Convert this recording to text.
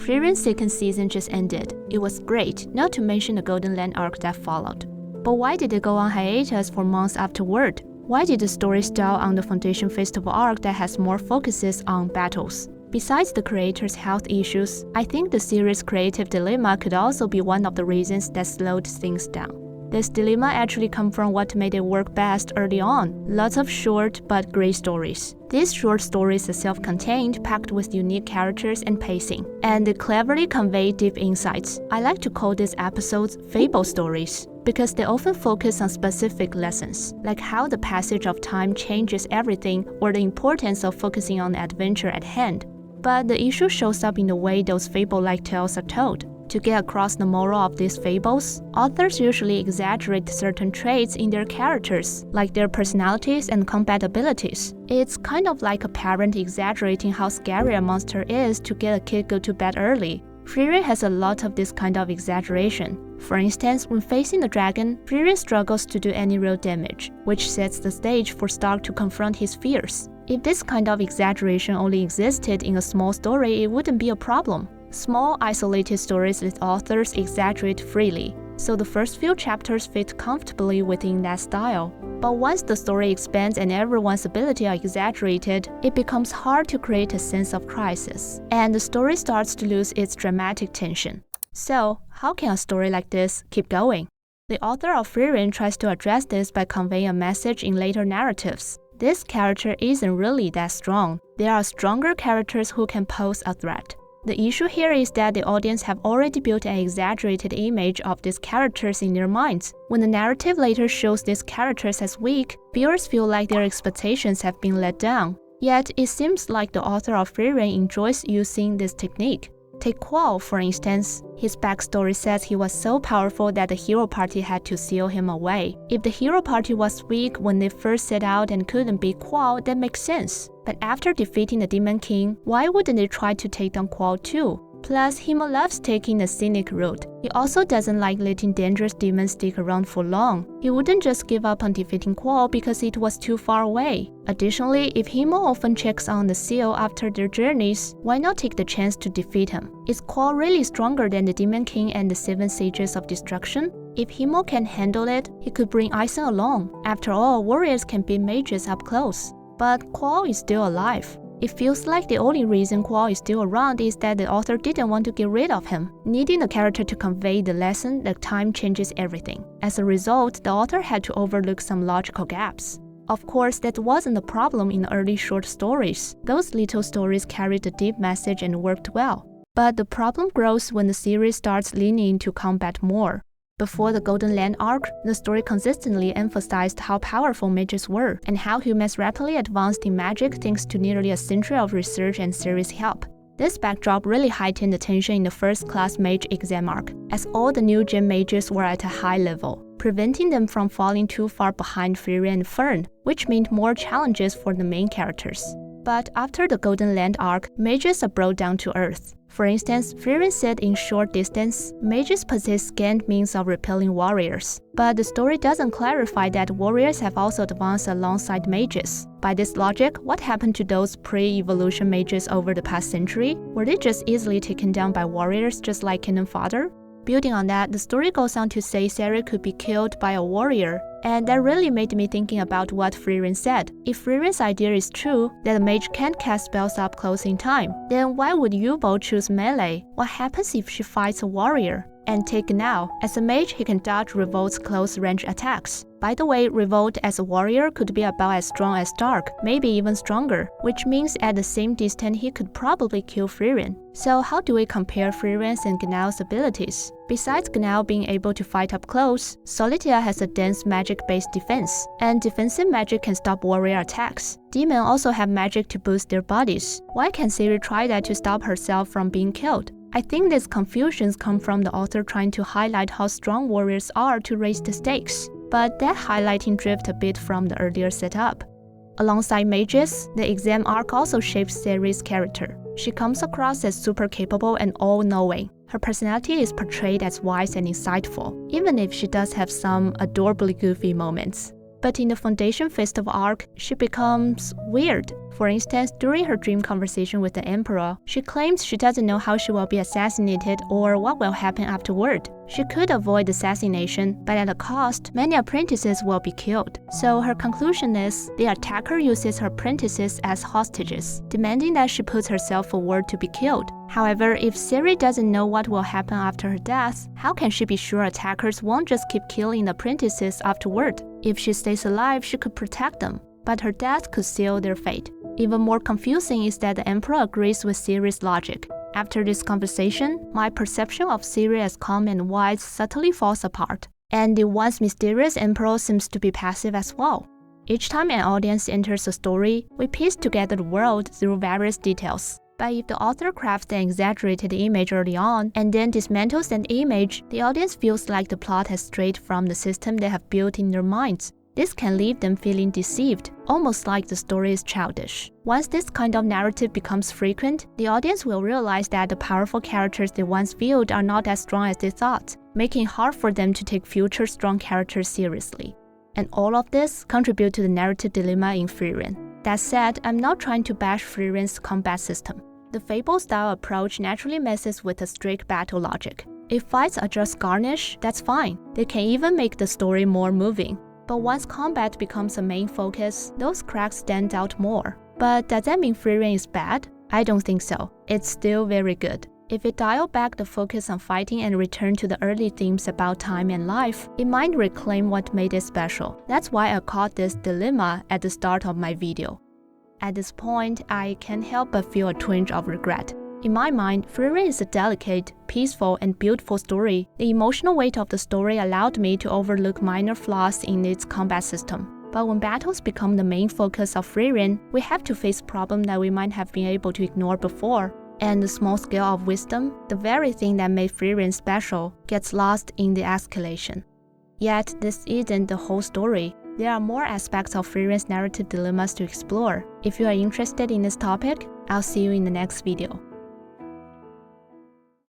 Frieren's second season just ended. It was great, not to mention the Golden Land arc that followed. But why did it go on hiatus for months afterward? Why did the story stall on the Foundation Festival arc that has more focuses on battles? Besides the creators' health issues, I think the series' creative dilemma could also be one of the reasons that slowed things down. This dilemma actually comes from what made it work best early on, lots of short but great stories. These short stories are self-contained, packed with unique characters and pacing, and they cleverly convey deep insights. I like to call these episodes fable stories, because they often focus on specific lessons, like how the passage of time changes everything or the importance of focusing on the adventure at hand. But the issue shows up in the way those fable-like tales are told. To get across the moral of these fables, authors usually exaggerate certain traits in their characters, like their personalities and combat abilities. It's kind of like a parent exaggerating how scary a monster is to get a kid go to bed early. Frieren has a lot of this kind of exaggeration. For instance, when facing the dragon, Frieren struggles to do any real damage, which sets the stage for Stark to confront his fears. If this kind of exaggeration only existed in a small story, it wouldn't be a problem. Small, isolated stories let authors exaggerate freely, so the first few chapters fit comfortably within that style. But once the story expands and everyone's abilities are exaggerated, it becomes hard to create a sense of crisis, and the story starts to lose its dramatic tension. So, how can a story like this keep going? The author of Frieren tries to address this by conveying a message in later narratives. This character isn't really that strong. There are stronger characters who can pose a threat. The issue here is that the audience have already built an exaggerated image of these characters in their minds. When the narrative later shows these characters as weak, viewers feel like their expectations have been let down. Yet, it seems like the author of Frieren enjoys using this technique. Take Qual, for instance. His backstory says he was so powerful that the hero party had to seal him away. If the hero party was weak when they first set out and couldn't beat Qual, that makes sense. But after defeating the Demon King, why wouldn't they try to take down Qual too? Plus, Himo loves taking the scenic route. He also doesn't like letting dangerous demons stick around for long. He wouldn't just give up on defeating Qual because it was too far away. Additionally, if Himo often checks on the seal after their journeys, why not take the chance to defeat him? Is Qual really stronger than the Demon King and the 7 Sages of Destruction? If Himo can handle it, he could bring Aizen along. After all, warriors can beat mages up close. But Qual is still alive. It feels like the only reason Qual is still around is that the author didn't want to get rid of him, needing the character to convey the lesson that time changes everything. As a result, the author had to overlook some logical gaps. Of course, that wasn't the problem in the early short stories. Those little stories carried a deep message and worked well. But the problem grows when the series starts leaning into combat more. Before the Golden Land arc, the story consistently emphasized how powerful mages were, and how humans rapidly advanced in magic thanks to nearly a century of research and serious help. This backdrop really heightened the tension in the first-class mage exam arc, as all the new gen mages were at a high level, preventing them from falling too far behind Frieren and Fern, which meant more challenges for the main characters. But after the Golden Land arc, mages are brought down to earth. For instance, Frieren said in Short Distance, mages possess scant means of repelling warriors. But the story doesn't clarify that warriors have also advanced alongside mages. By this logic, what happened to those pre-evolution mages over the past century? Were they just easily taken down by warriors just like Cannon Fodder? Building on that, the story goes on to say Sari could be killed by a warrior, and that really made me thinking about what Frieren said. If Frieren's idea is true, that a mage can't cast spells up close in time, then why would Yuval choose melee? What happens if she fights a warrior? And take Gnao. As a mage, he can dodge Revolt's close-range attacks. By the way, Revolt as a warrior could be about as strong as Stark, maybe even stronger, which means at the same distance he could probably kill Frieren. So how do we compare Frieren's and Gnao's abilities? Besides Gnao being able to fight up close, Solitia has a dense magic-based defense, and defensive magic can stop warrior attacks. Demons also have magic to boost their bodies. Why can't Sari try that to stop herself from being killed? I think these confusions come from the author trying to highlight how strong warriors are to raise the stakes, but that highlighting drifts a bit from the earlier setup. Alongside mages, the exam arc also shapes Sari's character. She comes across as super capable and all-knowing. Her personality is portrayed as wise and insightful, even if she does have some adorably goofy moments. But in the Foundation Festival arc, she becomes weird. For instance, during her dream conversation with the emperor, she claims she doesn't know how she will be assassinated or what will happen afterward. She could avoid assassination, but at a cost, many apprentices will be killed. So her conclusion is, the attacker uses her apprentices as hostages, demanding that she puts herself forward to be killed. However, if Siri doesn't know what will happen after her death, how can she be sure attackers won't just keep killing the apprentices afterward? If she stays alive, she could protect them, but her death could seal their fate. Even more confusing is that the emperor agrees with Siri's logic. After this conversation, my perception of Siri as calm and wise subtly falls apart, and the once mysterious emperor seems to be passive as well. Each time an audience enters a story, we piece together the world through various details. But if the author crafts an exaggerated image early on and then dismantles an image, the audience feels like the plot has strayed from the system they have built in their minds. This can leave them feeling deceived, almost like the story is childish. Once this kind of narrative becomes frequent, the audience will realize that the powerful characters they once viewed are not as strong as they thought, making it hard for them to take future strong characters seriously. And all of this contribute to the narrative dilemma in Frieren. That said, I'm not trying to bash Frieren's combat system. The Fable-style approach naturally messes with the strict battle logic. If fights are just garnish, that's fine. They can even make the story more moving. But once combat becomes a main focus, those cracks stand out more. But does that mean Frieren is bad? I don't think so. It's still very good. If it dialed back the focus on fighting and returned to the early themes about time and life, it might reclaim what made it special. That's why I called this dilemma at the start of my video. At this point, I can't help but feel a twinge of regret. In my mind, Frieren is a delicate, peaceful, and beautiful story. The emotional weight of the story allowed me to overlook minor flaws in its combat system. But when battles become the main focus of Frieren, we have to face problems that we might have been able to ignore before. And the small scale of wisdom, the very thing that made Frieren special, gets lost in the escalation. Yet, this isn't the whole story. There are more aspects of Frieren's narrative dilemmas to explore. If you are interested in this topic, I'll see you in the next video.